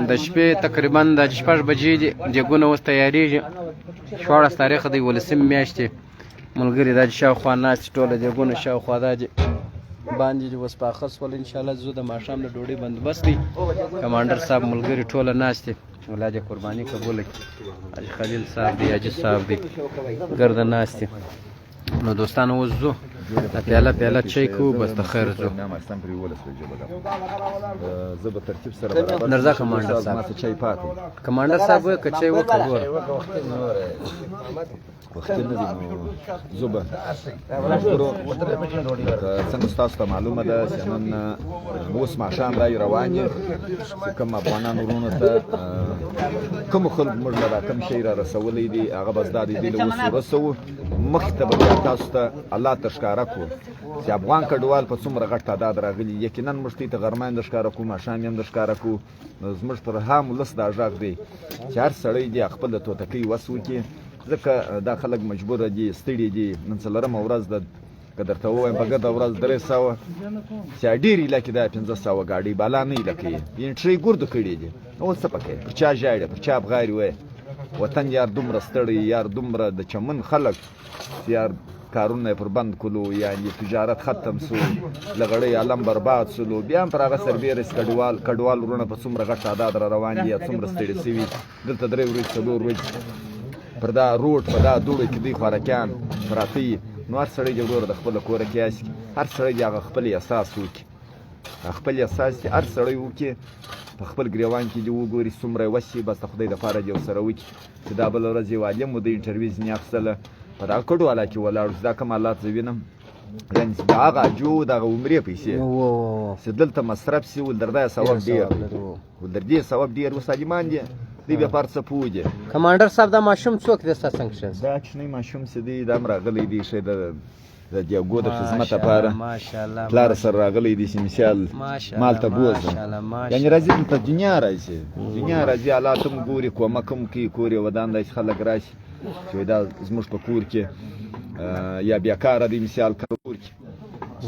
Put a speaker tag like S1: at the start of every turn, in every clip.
S1: د شپې تقریبا د 6 بجې دي دیګونه اوس تیارېږي 14 تاریخ دی 18 میاشتې ملګري دا چې شاوخوا ناست ټوله دیګونه شاوخوا دا باندې چې اوس پاخه سول انشاءالله زه د ماښام د ډوډۍ بندوبست دی کمانډر صاحب ملګري ټوله ناست دي الله دې قرباني قبوله کړي حاجي خلیل صاحب دی حاجي صاحب دی ګرده ناست دي نو دوستانو اوس ځو پیاله چای کوو بس د خیر ځو نرزا کمانډر صاحب کمانډر صاحب وایي که چای وکړه ګوره
S2: وخت نه دی نو زوبه څنګه ستاسو ته معلومه ده چې نن اوس ماښام دی روان یې چې کوم افغانان وروڼو ته کوم خلک موږ له کوم شی را رسولی دي هغه بس دا دی دې له اوس ورسوو مخکې ته به بیا تاسو ته الله ته ښکاره کړو چې افغان کډوال په څومره غټ تعداد راغلي یقینا موږ ته غرمه هم د ښکاره کړو ماښام یې هم د ښکاره کړو نو زموږ پر هام ولس دا غږ دی چې هر سړی دی خپل د توتکۍ وس وکړي ځکه دا خلک مجبوره دي ستړي دي نن څلورمه ورځ ده که درته ووایم په ګرده ورځ 300 چې ډېر ایله کې دا 500 ګاډۍ بالا نه ایله کوي انټرۍ ګردو کړي دي اوس څه پکې پر چا ژاړي پر چا بغاري وایي وطن یار دومره ستړی یار دومره د چمن خلک یار کارونه پر بند کولو یعنی تجارت ختم سو لغړی عالم برباد سلو بیا هم پر هغه سربیرس کډوال ورونه په څومره غټ تعداد را روان دي څومره ستړي سوي دلته 3 ورځې 4 ورځې پر دا روډ په دا دوړو کې دوی خوارکیان پراته وي نو هر سړی دې وروره د خپله کوره کیاس کړي هر سړی دې هغه خپل احساس وکړي خپل احساس چې هر سړی وکړي په خپل ګریوان کې دې وګوري څومره یې وس شي بس د خدای دپاره دې ورسره وکړي چې دا بله ورځ یو عالم مو د انټرویو ځینې اخیستله په دغه کډو والا کې ولاړو چې دا کوم حالات زه وینم یعنې چې د هغه اجو دغه عمرې پیسې چې دلته مصرف شي ولدر دا ثواب ډېر ولدر دې ثواب ډېر اوس عالمان دي دوی بیا پر څه پوه دي
S1: کمانډر صاحب دا ماشوم څوک دی ستا څنګه ښه
S2: دا کوچنی ماشوم چې دی دا هم راغلی دی ښه د دیګو د خدمت لپاره پلار سره راغلی دی چې مثال مال ته بوځم یعنې راځي دلته دنیا راځي حالات هم ګوري کومک هم کوي کور یې ودان دی چې خلک راشي چې دا زموږ په کور کې یا بیکاره دی مثال کور کې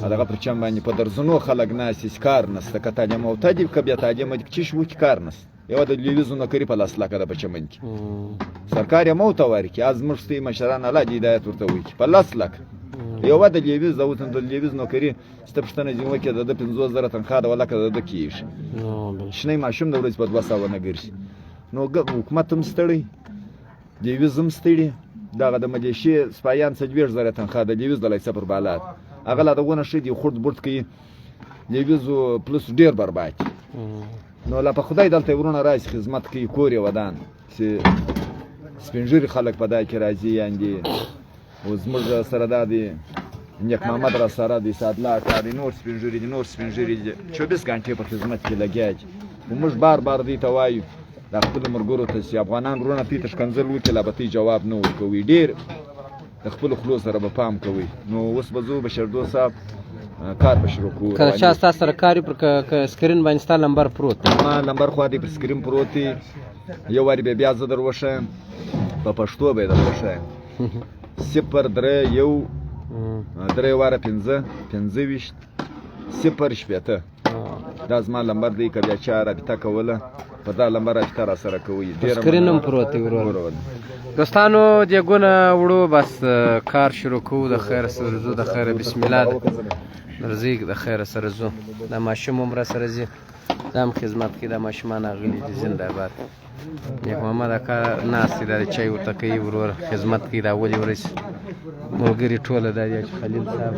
S2: هغه پر چم باندې په درزونو خلک ناست چې کار نسته که تعلیم او ته دي که بیا تعلیم دي چې وکړي کار نسته یوه د لیلیزو نوکري په 10 لکه ده په چمن کې سرکار یې مو ته ورکړي از زموږ ستوي مشران الله دې هدایت ورته وکړي په 10 لکه یوه د لیویز د وطن د لیویز نوکري چې ته پوښتنه ځینې وکړې د ده 50,000 تنخوا ده ولکه د ده کېږي شنی ماشوم د ورځې په 200 نه ګرځي نو حکومت هم ستړی لیویز هم ستړي دغه د ملیشې سپایان 40,000 تنخوا د لیویز د لایسه پر بالا هغه لا دغونه ښه دي خورد برد کوي لیویزو پلس ډېر برباد نو لا په خدای دلته ورونه راشي خدمت کوي کور یې ودان چې سپین ږیري خلک په دا کې راځي یعنې او زموږ سره دا دی نیک محمد را سره دی سادلا کار دی نور سپین ږیري دي 24 ګنټې په خدمت کې لګیا دي خو موږ بار دی ته وایو د خپلو ملګرو ته چې افغانان وروڼه دوی ته ښکنځل وکړي لا به دوی جواب نه ورکوي ډېر د خپلو خولو سره به پام کوئ نو اوس به ځو بشردو صاحب کار به شروع کوو
S1: که چا ستا سره کار وي پر سکرین باندې ستا نمبر پروت
S2: ما نمبر خوا دی پر سکرین پروت دی یو وارې به بیا زه در وښیم په پښتو به یې در وښیم 031 دا زما نمبر دی که بیا چا رابطه کوله په دا نمبر رابطه را سره کوئ
S1: سکرین هم پروت دی ورور دوستانو دیګونه وړو بس کار شروع کوو د خیر سره ځو د خیر بسم الله درځي د خیر سره ځو دا ماشوم هم را سره ځي دا هم خدمت کوي دا ماشومان راغلي دي زنده باد نیک محمد اکا ناست دی دا د چای ورته کوي ورور خدمت کوي دا ولې ورځي ملګري ټوله دا دی چې خلیل صاحب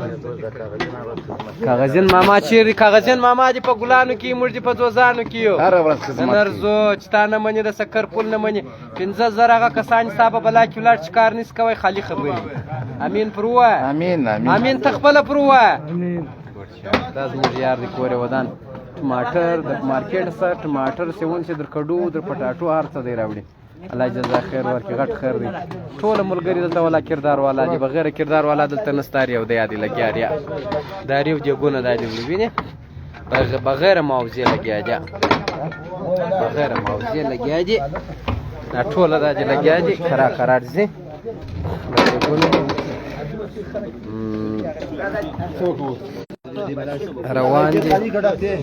S1: کاغذین ماما چیرې کاغذین ماما دې په ګلانو کې موږ دې په ځوځانو کې یو
S2: هره ورځ خدمت
S1: نرزو چې تا نه منې د سکر پول نه منې 15,000 هغه کسان ستا په بلا کې ولاړ چې کار نس کوئ خالي خبرې امین پر ووایه امین ته خپله پر ووایه دا زموږ یار دی کور یې ودان ټماټر د مارکیټ سره ټماټر سیون چې در کډو در پټاټو هر څه دی راوړي الله جزا خیر ورکړي غټ خیر دی ټول ملګري دلته والا کردار والا دي بغیر کردار والا دلته نسته یو دی یادې لګیا دی دا ریو دیګونه دا دی وینې بغیر موضوع لګیا دی بغیر موضوع لګیا دی دا ټول دا دی لګیا دی قرار دي روان دي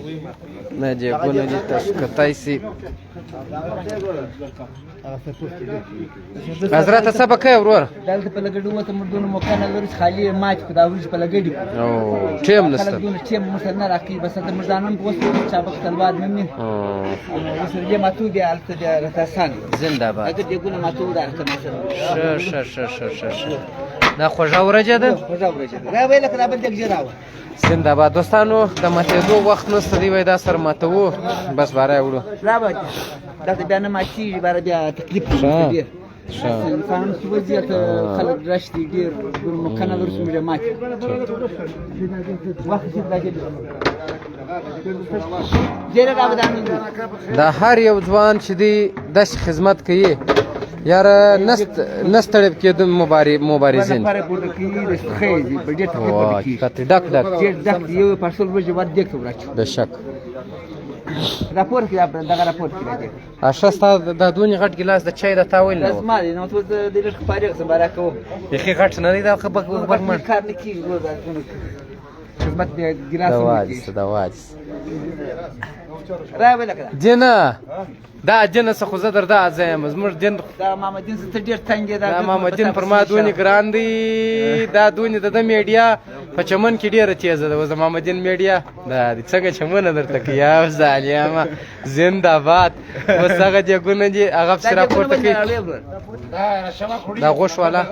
S1: نه جیبونه دي تاسو کتای سي حضرت څه به کوې ورور
S3: دلته په لګډو مته مردونه مکانه لري خالي ماچ په داورج په لګډي
S1: او ټیم نشته
S3: دونه ټیم مر نه راکې بس د مردانم په وسه چابک تلوار مې اوس یې ماتو دی الته د رتاسان
S1: زنده باد
S3: اګه دغه ماتو ده
S1: ش دا خوږه ورځ ده
S3: را ویل کړه بل دغه راو
S1: زنده باد دوستانو د ماتېدو وخت نشته دی وای دا سر ماتو بس باره وړو
S3: را به دا بیا نه ماتي بار بیا تکلیف دی انسان څه وضعیت خلک راشي ډیر مکانه لري چې ماتي وخت چې راځي جره را ودانې
S1: دا هر یو ځوان چې دی د خدمت کوي یار نستړب کېدو مبارزین
S3: لپاره پورته کیږي د خېږي په دې ته
S1: واه کته ډک
S3: ډک یو پرسل ورځ ور دې کوراچ
S1: بشک
S3: راپور کې دغه راپور کې راځي
S1: اشستا د دونی غټ ګلاس د چای د تاول نه
S3: لازم دی نو ته د دې خبرې سره کوم
S1: یخي غټ نه دی دا خبر
S3: من کار نه کیږي روز خدمت دی ګلاس
S1: دا واجس
S3: را ویل کړه
S1: جنا دا جنس خو زه در دا ځم زموږ دین
S3: دا محمدین ست ډیر څنګه دا
S1: محمدین پر ما دونی ګران دی دا دونی د میډیا په چمن کې ډیره تیزه ده وز محمدین میډیا دا څنګه چمن درته کې یا ظالما زنده باد وسغه دی ګونه دی هغه سره پورته کې دا غوښ والا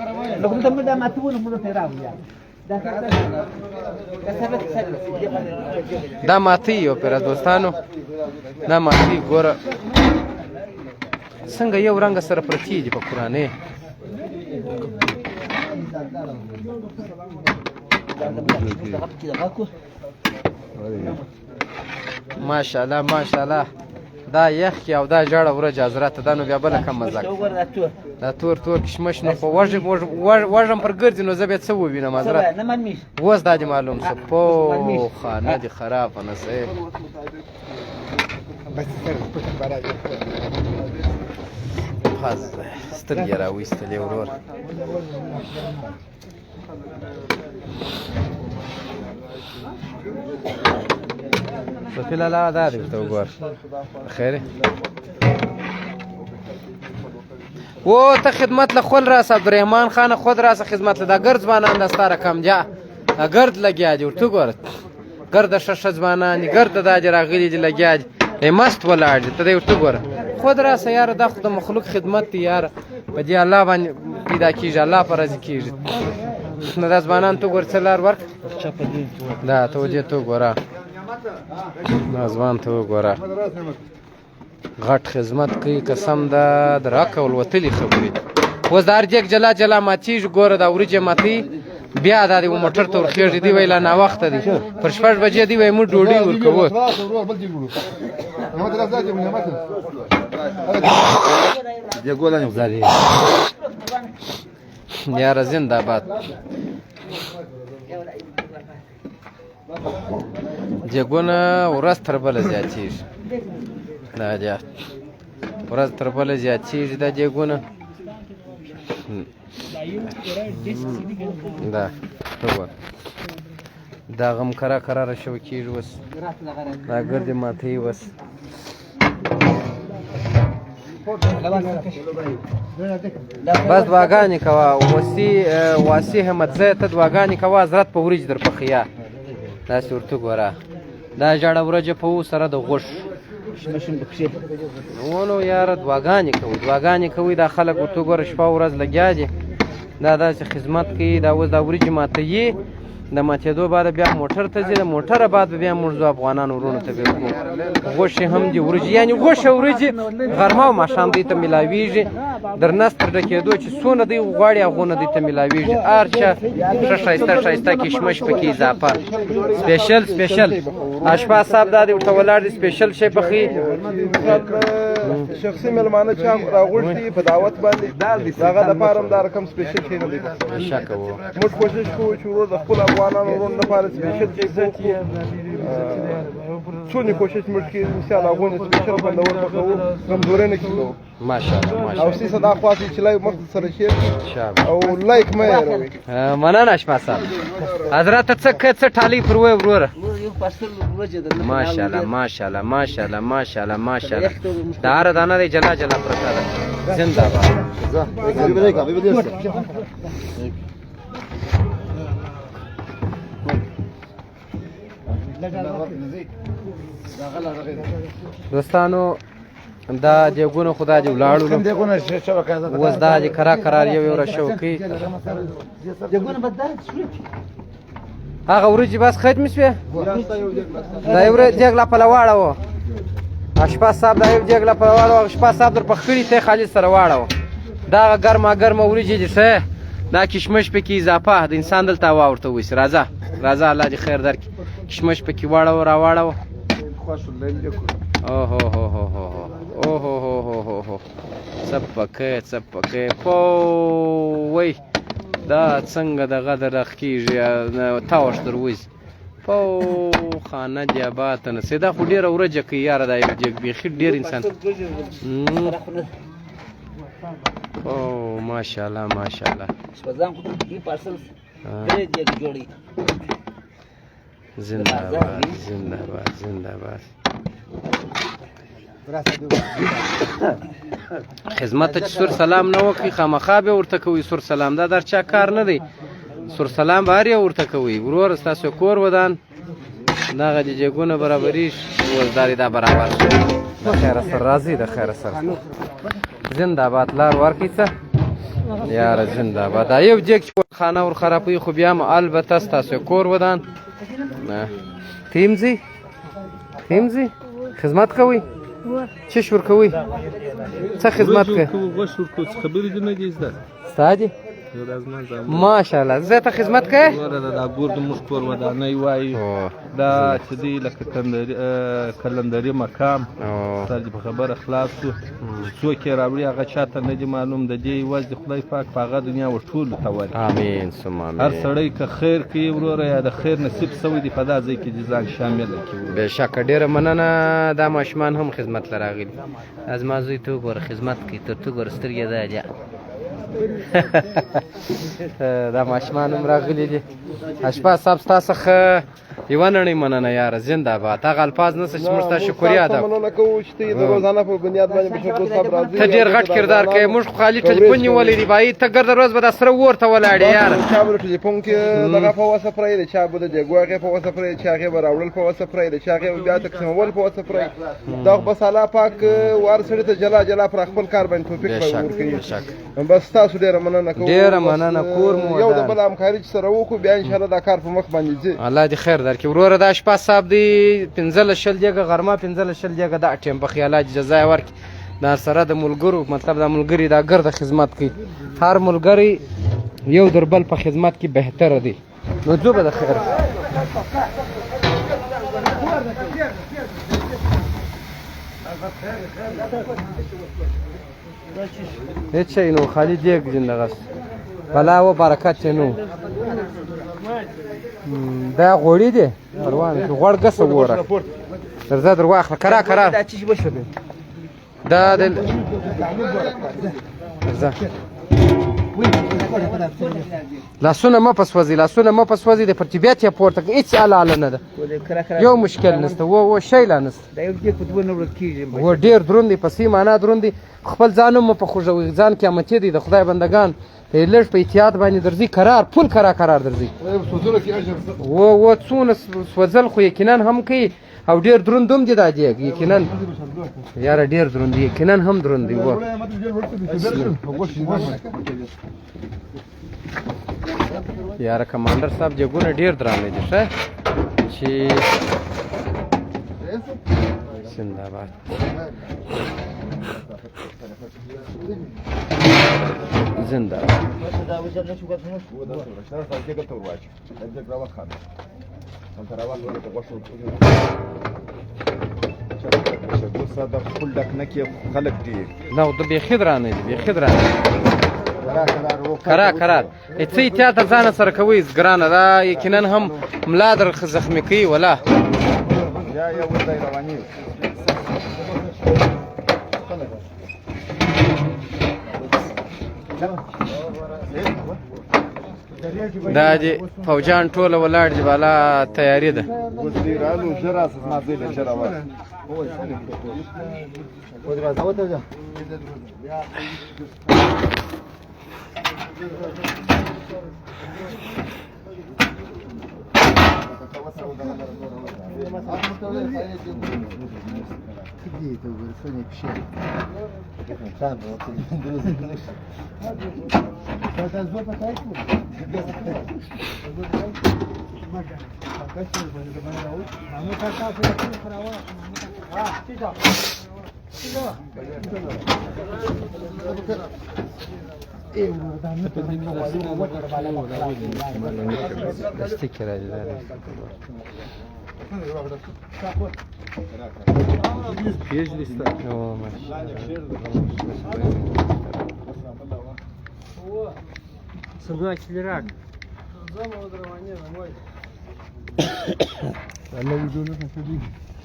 S3: لکه دا ماتونه مو ته راویا
S1: دا ماتی یو پر دوستانو دا ماتی ګوره څنګه یو رنګ سره پرتی دي په قرانه ماشاءالله ماشاءالله دا یخ کې او دا جړه ورځ حضرت دا نو بیا بل کم مزه دا تور کشمش نه خو وژم پر ګرځي نو زه به څه ووینم حضرت اوس دا دې معلوم څه په خانه دي خراب نه سه خاص سترګې راوېستلې ورور فیلا لا دا دی ته وګور خیر و ته خدمت له خپل راس عبدالرحمن خان خود راس خدمت له دا ګرد ځوانان د ستاره کم جا دا ګرد لګیا دی ورته ګور ګرد شش ځوانان ګرد دا راغلي دی لګیا دی مست ولاړ دی ته ورته ګور خود راس یار دا خود مخلوق خدمت دی یار په دې الله باندې پیدا کیږي الله پر رضا کیږي نو دا ځوانان تو ګور څلار ورک دا ته دې تو ګورا نازوان ته وګوره غټ خدمت کوي قسم ده دراکول وتلی خبرې اوس د ارجک جلا جلا ماتیږي ګوره دا وریجې ماتي بیا دا د موټر ته ورخېږي دی ویلا ناوخته دی پر 6 بجې دی وای موږ ډوډۍ ورکوو یاره زنده باد جګونه ورځ تر بله زیاتېږي دا زیات ورځ تر بله زیاتېږي دا جګونه دا دا غم کراره شوه کېږي اوس دا ګردې ماتوي اوس بس دعاګانې کوه واسي همت زی ته دعاګانې کوه حضرت په وریجې در پخیا داسې ورته ګوره دا ژړه ورجه په و سره د غوښ نو یاره دعاګانې کوي دا خلک ورته ګوره شپه ورځ لګیا دي دا داسې خدمت کوي دا اوس دا وریجې ماتوي د ماتېدو بعد بیا موټر ته ځي د موټره بعد بیا موږ ځو افغانانو وروڼو ته بیا غوښې هم دي وریجې یعنې غوښه وریجې غرمه او ماښام دوی ته میلاویږي در نس تر ډکېدو چې څونه دوی غواړي هغونه دوی ته میلاویږي هر چا ښه ښایسته کشمش پکې اضافه سپیشل اشپاز صاحب دا دی ورته ولاړ دی سپیشل شی پخوي
S4: شخصي مېلمانه چې هم راغوښتي په دعوت باندې هغه دپاره هم دا رقم سپیشل شی نه دی
S1: شکه و
S4: موږ کوشش کوو چې ورور د خپل افغانانو وروڼو لپاره سپیشل شی څونه کوشش موږ کوي انشاءالله هغوی نه سپیشل خوندور پخوو کمزورۍ نه کېږو
S1: ماشاءالله
S4: او سیسه دا خواستې چې لایو مخ سره شیر او لایک مه هېروئ
S1: مننه اشپاز صاحب حضرت څه ټالۍ پر وی وروره
S3: یو پارسل ورجه ده
S1: ماشاءالله ماشاءالله ماشاءالله ماشاءالله ماشاءالله د هر دانه دی جلا جلا پرته ده زنده باد دوستانو دا دیګونه خدا دې ولاړو اوس دا چې کرا کرار یو را شوکي
S3: دغونه بدل شو
S1: هغه ورځې بس ختم شوې دا یو ورځ دیګ لا په لواړه و اشپا صاحب دا یو دیګ لا په لواړه اشپا صاحب در په خړی ته خالي سره واړه دا ګرمه ګرمه ورځې دي څه دا کشمش پکې اضافه د انسان دلته واورته وس راځه راځه الله دې خیر درکړي کشمش پکې واړه را واړه او هو هو هو هو او هو هو هو هو هو څپکې پو وای دا څنګه دغه درخ کېږي تاوش در وځي پو خانه جابات نه سیدا خو ډېره ورځه کوي یاره دا یو جګ بیخي ډېر انسان او ماشاءالله ماشاءالله
S3: شپږم خو دې پارسل درې دی جوړي
S1: زنده باد زنده باد زنده باد خدمت ته سور سلام نه وکړي خامخا به ورته کوي سور سلام دا در چا کار نه دی سور سلام به هر یو ورته کوي ورور ستاسو کور ودان دغه د جګونه برابري وزداري دا برابر د خیره سر راځي د خیره سر زنده باد لار ورکړي څه یاره زنده باد دا یو جګ چې خانه ور خرابوي خو بیا هم البته ستاسو کور ودان تیمزي خدمت کوي څه شور کوي څه خدمت کوي
S5: خبرې دې نه دي زده
S1: ستا دي ماشاءالله زه ته خدمت کوې
S5: دا ګور د موږ کور ودانۍ وایي دا چې دی لکه کلندري مقام سر دې په خبره خلاص شو څوک یې راوړي هغه چاته نه دي معلوم د دې یوازې د خدای پاک په هغه دنیا ورټولو ته ورکړي
S1: امین ثم امین
S5: هر سړی که خیر کوي وروره یا د خیر نصیب سوی دی په دا ځای کې دې ځان شامله کړي
S1: بېشکه ډېره مننه دا ماشومان هم خدمت له راغلي زما زوی ته وګوره خدمت کوي تر ته ګوره سترګې دا دي دا ماشومان هم راغلي دي اشپا صاحب ستا څخه یوه نړۍ مننه یاره زنده باد هغه الفاظ نشته چې موږ ستا شکریا ده
S4: مننه کوو چې ته د روزانه په بنیاد باندې بشردوست صاحب راځي
S1: ته ډېر غټ کردار کوې موږ خو خالي ټلیفون نیولی دی بایي ته ګرده روز به دا سره اور ته ولاړې یاره
S4: چا به د ټلیفون کې دغه په وسه پرې دی چا به د جګو هغې په وسه پرې دی چا هغې به راوړل په وسه پرې دی چا هغې به بیا تقسیمول په وسه پرې دا خو بس الله پاک وار سړي ته جلا جلا پر خپل کار باندې توفیق ورکوي بس تاسو ډېره مننه کوو
S1: ډېره مننه کور مو
S4: یو د بل همکاري چې سره وکړو بیا انشاءالله دا کار په مخ باندې ځي
S1: الله دې خیر درکړي وروره دا شپه صاحب دی 15 شل جګه غرمه 15 شل جګه دا ټیم په خیالات جزا ورکړي دا سره د ملګرو مطلب د ملګري دا ګرده خدمت کوي هر ملګری یو در بل په خدمت کې بهتره دی نو ځو به د خیر هیڅ شی نو خالي دیګ زندګس بلا و برکت نو دا غوړی دی روان غوړ ګسه وره درځه در واخله کرا کرا
S3: دا چې بشو
S1: دا د درځه لاسونه مه پسوځي لاسونه مه پسوځي د پرتیبیت یا پورته هیڅ الاله نه ده یو مشکل نشته و شی لا نشته
S3: دا یو دې په دوه نور کېږي
S1: و ډیر دروند دی پسې معنا دروند دی خپل ځان مو په خوږوي ځان قیامتي دی د خدای بندگان لږ په احتیاط باندې درځي قرار پول قرار درځي و څونه سوځل خو یقینا هم کوي او ډیر دروند هم دي دا دیګ یقینا یاره ډیر دروند دی یقینا هم دروند دی و یاره کمانډر صاحب جګونه ډیر درانه دي ښه چې زنده باد زنده
S2: خپل ډک نه کې خلک دي
S1: نو د بیخي درانه دي بیخي درانه کرار څه احتیاط ځان سره کوي ګرانه دا یقینا هم ملا در زخمي کوي ولا
S2: یا یو ځای رواني
S1: دا دي فوجان ټوله ولاړ دي بالا تیاری ده
S2: اوس دې رالو ژر راسه زما ځای له ژر راوړه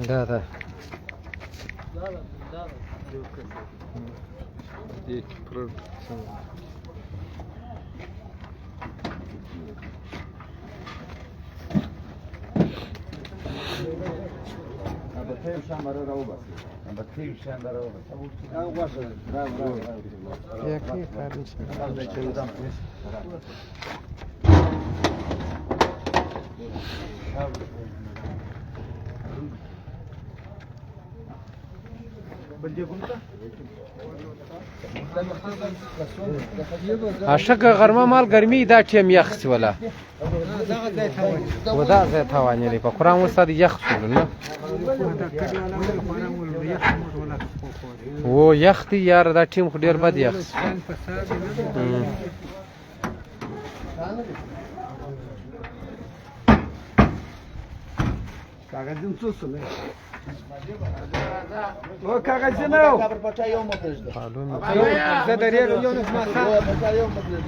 S1: Da, da. عاشق غرمه مال ګرمي دا ټیم یخ سی ولا ودا زه توانې لري په قران وساد یخ شول نه و یخ دی یار دا ټیم خو ډیر بد یخ
S4: کاغذین څه سره او کاغذین او
S3: پټا یو مخرج ده
S4: زه درې یو نه ما
S3: پټا یو مخرج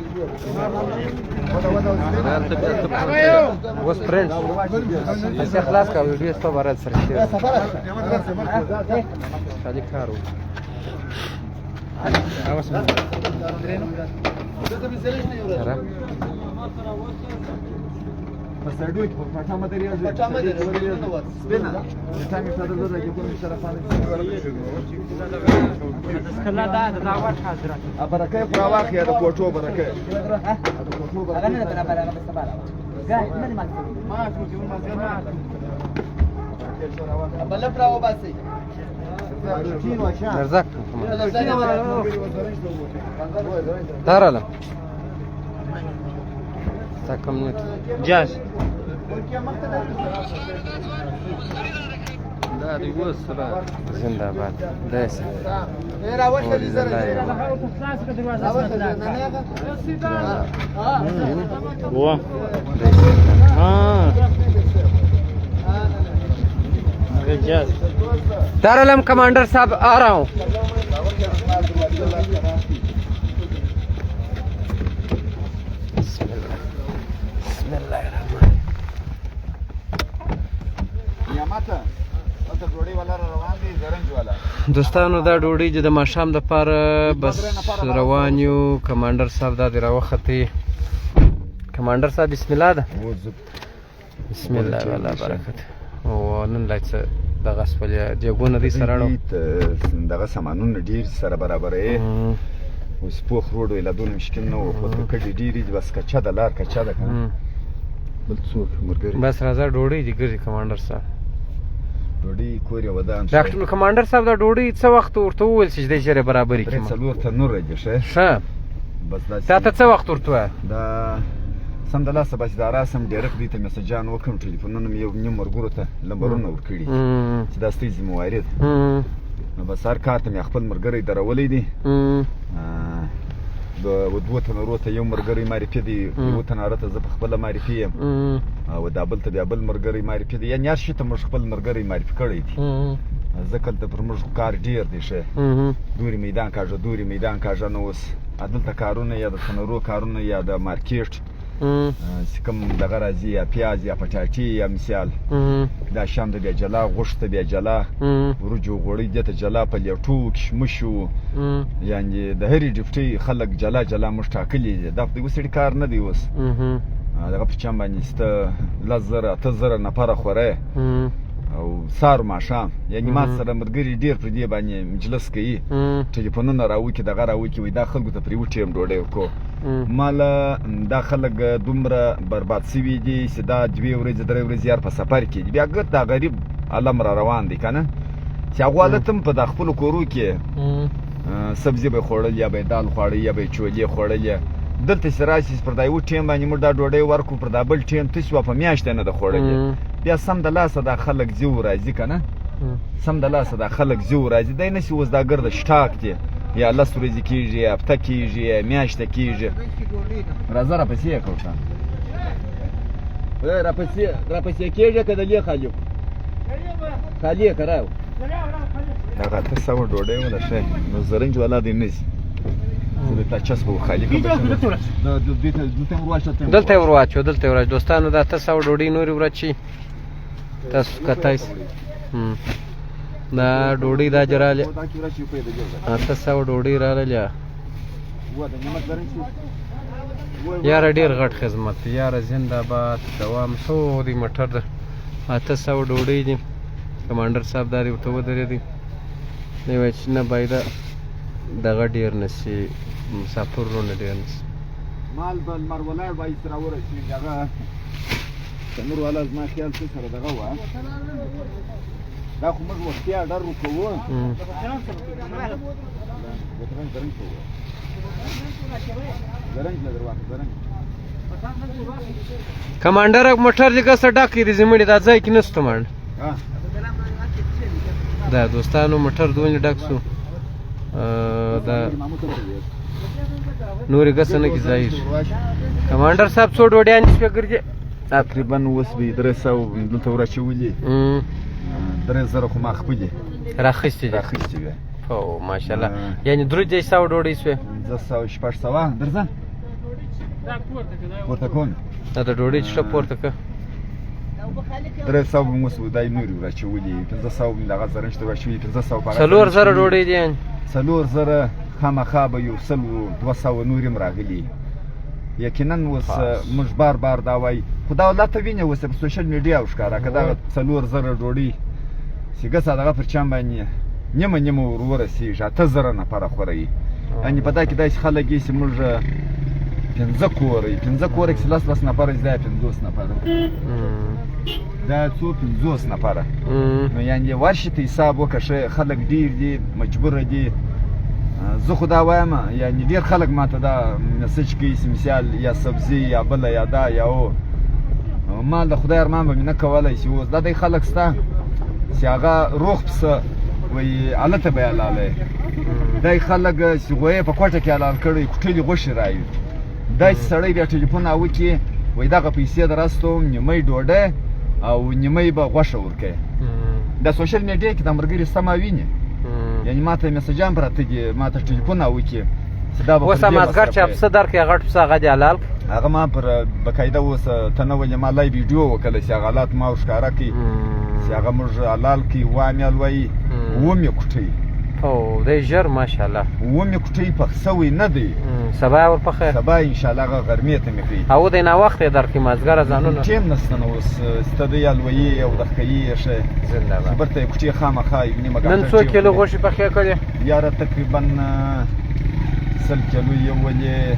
S1: وس فرند اسه خلاص کا ویډیو ست بارات سره شي شادي کارو اوس
S2: مساډو کې په پټا مدري ازه پټا مدري سپینا ته می په دغه کې کوم شرفانه
S1: کله دا واټ حاضر
S2: برکه پرواخ یا د کوټو برکه
S3: هغه نه برابر هغه سبا راو نه ما بل پراو باسي
S1: رزق دارله تاکم نت جاز
S5: دا دی وسره
S1: زنده باد داس
S3: راوښه دي زره
S1: وا جاز دارالم कमांडर साहब आ रहा हूँ دوستانو دا ډوډۍ چې د ماښام د پاره بس روان یو کمانډر صاحب دا دی راوختی کمانډر صاحب بسم الله ده بسم الله والا برکت او نن لا څه دغه خپل جګونه دي سره
S2: دغه سامانونه ډیر سره برابرې اوس پوخ روډ ویلا دون مشکل نه و خو کډی ډیری بس کچا د لار کچا ده کنه بل څوک مرګري
S1: بس راځه ډوډۍ دي ګرځي کمانډر صاحب
S2: ډوډۍ کوریا ودان
S1: ډاکټر کمانډر صاحب دا ډوډۍ څه وخت ورته وویل چې د شری برابرۍ کې
S2: څلور ته نور راځي
S1: ښه
S2: بس
S1: دا ته څه وخت ورته
S2: دا سم د لاسه بس دا راسم ډایرکټ دې ته میسجان وکم ټلیفونونه مې یو نیم مرګورو ته نمبرونه ورکړي چې دا ستاسو ذمہواری ده نو بس هر کار ته مې خپل مرګري درولې دي د دوه تنورو ته یو مرګري معرفي دي یو تناره ته زه په خپل معرفي یم او دا بل ته بیا بل مرګري معرفي دي یعنی هر شي ته موږ خپل مرګري معرفي کړی دي ځکه دلته پر موږ کار ډیر دی ښه دوري میدان کاږه نو اوس دلته کارونه یا د تنورو کارونه یا د مارکیټ چې کوم دغه راځي یا پیاز یا پټاټي یا مثال دا شام ته بیا جلا غوښت ته بیا جلا وریجو غوړي دې ته جلا پلیټو کشمشو یعنې د هرې ډیوټۍ خلک جلا جلا موږ ټاکلي دي دا د یوه سړي کار نه دی اوس دغه په چم باندې سته 10,000 نفره خورئ او سهار ماښام یعنې ما سره ملګري ډېر پر دې باندې مجلس کوي ټلیفونونه راوکړي دغه راوکړي وایي دا خلکو ته پرې وټیم ډوډۍ وکړو ماله دا خلک دومره برباد سوي دي چې دا 2 ورځې 3 ورځې یار په سفر کې دي بیا ګت دا غریب عالم را روان دی که نه چې هغو حالت هم په دا خپلو کورو کې سبزي به یې خوړل یا به یې دال خوړی یا به یې چولې خوړلې دلته چې راشي پر دا یو ټیم باندې موږ دا ډوډۍ ورکړو پر دا بل ټیم تاسې به په میاشته نه ده خوړلې بیا سم د لاسه دا خلک زیو راځي که نه سم د لاسه دا خلک زیو راځي دی نه چې اوس دا ګرده شټاک دی یا 10 ورځې کېږي یا هفته کېږي یا میاشته کېږي راځه راپسې یې کړو راپسې کېږي که د لې خالي خالي یې که راو دغه 800 ډوډۍ ونه ښه نو زرنج والا دی نه ځي
S1: دلته یې ورواچو دوستانو دا 800 ډوډۍ نورې ورچي تاسو کتای دا ډوډۍ دا جراله 800 ډوډۍ راغله یاره ډېر غټ خدمت یاره زنده‌باد دوام سو دی مټر ده 800 ډوډۍ دي کمانډر صاحب دا ورته ودرېدی دی وایي چې نه باید دغه ډېر نشي مسافرونه ډېر نشي
S2: مال به لمر ولاړ به ایسته راورسېږي هغه تنور والا زما خیال څه سره دغه وه دا خو موږ وختي اډر وکوو
S1: کمانډر موټر چې کسه ډاکې دي زموږ دا ځای کې نشته مړ دا دوستانو موټر دوی ډاک شو دا نورې کسه نه کې ځای کمانډر صاحب څو ډوډیانې شپې ګرځي
S2: تقریبا اوس به 300 دلته ورچولي 3000 خو ما خپلې
S1: راخیستې دي او ماشاءالله یعنې 300 ډوډۍ شوې
S2: 200 درځه پورته کوم
S1: دا د ډوډۍ چې پورته که
S2: 300 به اوس دای نورې ورچولي 500 دغه زره شته ورچولي 500
S1: 4,000 ډوډۍ دي
S2: 4,000 خامخا به یو 200 نورې هم راغلي یقینا اوس موږ بار بار دا وایي خو دا ولات ته وینې اوس په سوشل میډیا وښکاره که دغه 4,000 ډوډۍ چې ګسه دغه پر چم باندې نیمه ور ورسېږي 8,000 نفره خورئ یعنې په دا کې داسې خلک دي چې موږ 15 کوره کې 10 نفره دا 50 نفره دا څو 50 نفره نو یعنې ورشي ته حساب وکړه خلک ډېر دي مجبوره دي زه خو دا وایم یعنې ډېر خلک ماته دا مسج کوي چې مثال یا سبزي یا بله یا دا یا او ما د خدای ارمان به مې نه کولی چې اوس دا دی خلک شته چې هغه روغ پسه وایي هلته به یې حلالی دی خلک چې غویې په کوټه کې حلال کړی کوټلې غوښې راوي داسې سړی بیا ټلیفون راوکړي وایي دغه پیسې در استوم نیمۍ ډوډۍ او نیمۍ به غوښه ورکوي د سوشل میډیا کې د ملګري سته ما ویني یعنې ما ته میسجان پراته دي ما ته ټلیفون راوکړي
S1: اوس مازدګر چې پسه درکړي غټ پسه هغه دې حلال
S2: هغه ما پر بقاعده اوس ته نه ولې ما لایو ویډیو وکړله چې هغه حالات ما ورښکاره کړي چې هغه موږ حلال کړي وامیال وایي ومې کوټۍ
S1: او دی ژر ماشاءالله
S2: ومې کوټۍ پخ سوی نه دی
S1: سبا یې ورپخی
S2: سبا انشاءالله هغه غرمې ته مې کوي
S1: او دی ناوخت یې درکړي مازدګره ځانونه
S2: ټیم نشته نو اوس سته دی الویي او د ښکیي یې ښه خبر ته یې کوټې خامخا نیمه
S1: نن څو کیلو غوښې پخې کړې
S2: یاره تقریبا 100 کیلو یو ولې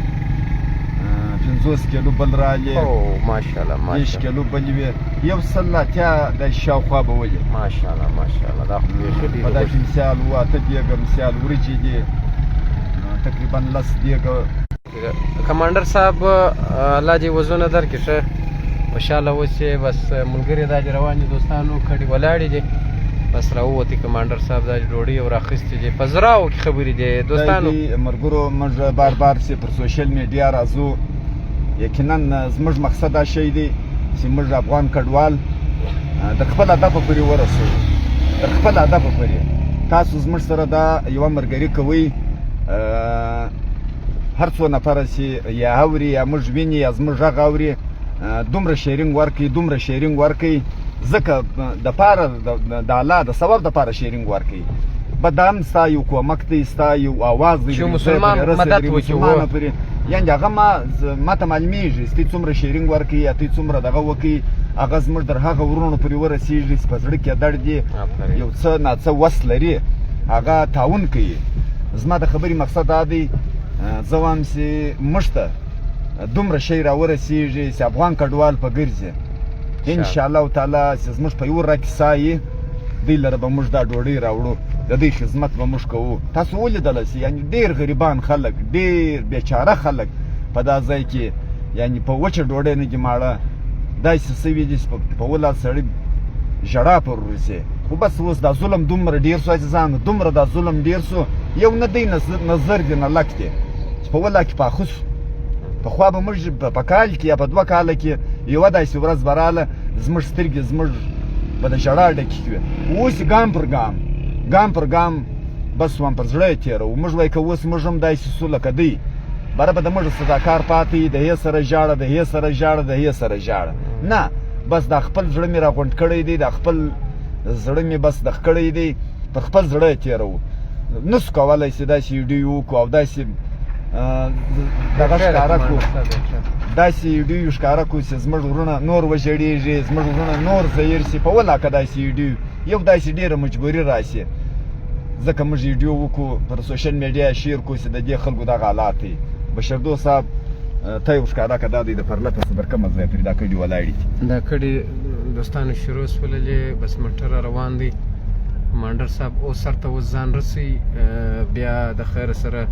S2: 50 کیلو بل رالی
S1: او ماشاءالله
S2: 10 کیلو بل وی یو سلاتیا د شاوخوا به ولې
S1: ماشاءالله دا خو یې ښه دي
S2: په دا کې مثال واته دیګه مثال ورجې دي تقریبا 10 دیګه
S1: کمانډر صاحب الله دې وزونه درکړي ښه خوشحاله اوسئ بس ملګري دا دې روان دي دوستانو کډې ولاړې دي بس راووتې کمانډر صاحب دا ډوډۍ او راخیستې دي په زراو کې خبرې دي دوستانو
S2: ملګرو موږ بار بار چې پر سوشل میډیا راځو یقینا زموږ مقصد دا شی دی چې موږ افغان کډوال د خپل هدف پورې ورسوو د خپل هدف پورې تاسو زموږ سره دا یوه ملګري کوئ هر څو نفره چې یا اوري یا موږ ویني یا زموږ غږ اوري دومره شیرینګ ورکوي ځکه د پاره د الله د ثواب دپاره شیرینګ ورکوي بدام ستا یو کومک دی ستا یو اواز دی
S1: چې مسلمان مدد وکړي
S2: یعنې هغه ماته معلومیږي چې تی څومره شیرینګ ورکوي یا تی څومره دغه وکړي هغه زموږ تر هغه ورونو پورې ورسېږي چې په زړه کې درد دي یو څه ناڅه وس لري هغه تعاون کوي زما د خبرې مقصد دا دی زه وایم چې موږ ته دومره شی راورسېږي چې افغان کډوال په ګرځي انشاءالله تعالی چې زموږ په یو راکې سایې دوی لره به موږ دا ډوډۍ راوړو د دوی خدمت به موږ کوو تاسو ولیدله چې یعنې ډېر غریبان خلک ډېر بېچاره خلک په دا ځای کې یعنې په وچه ډوډۍ نه دي ماړه داسې سوي دي چې په ولاړ سړي ژړا پر ورځي خو بس اوس دا ظلم دومره ډېر سو عزیزانو دومره دا ظلم ډېر سو یو نه دی نظر دی نه لک دی چې په ولا کې پاخه سو پخوا به موږ په کال کې یا په 2 کاله کې یوه داسې ورځ به راله زموږ سترګې زموږ به د ژړا ډکې وي اوس ګام پر ګام بس وم پر زړه یې تېروو موږ وایي که اوس موږ هم داسې سو لکه دی بره به د موږ صداکار پاتې د هې سره ژاړه نه بس دا خپل زړه مې راغونډ کړی دی دا خپل زړه مې بس دغ کړی دی پر خپل زړه یې تېروو نسو کولی چې داسې ویډیو وکړو او داسې دغه ښکاره کړو داسې ویډیو ښکاره کړو چې زموږ ورونه نور وژړېږي زموږ ورونه نور زهیر شي په ولا که داسې ویډیو یو داسې ډېره مجبوري راشي ځکه موږ ویډیو وکړو پر سوشل میډیا شیر کړو چې د دې خلکو دغه حالات دی بشردو صاحب ته یو ښکاره که دا دی د پرلته څه برکمه ځای پرې دا کډې ولاړې دي
S1: دا کډې دوستانو شروع سوللې بس موټر روان دی کمانډر صاحب اوس سرته اوس ځان رسوي بیا د خیر سره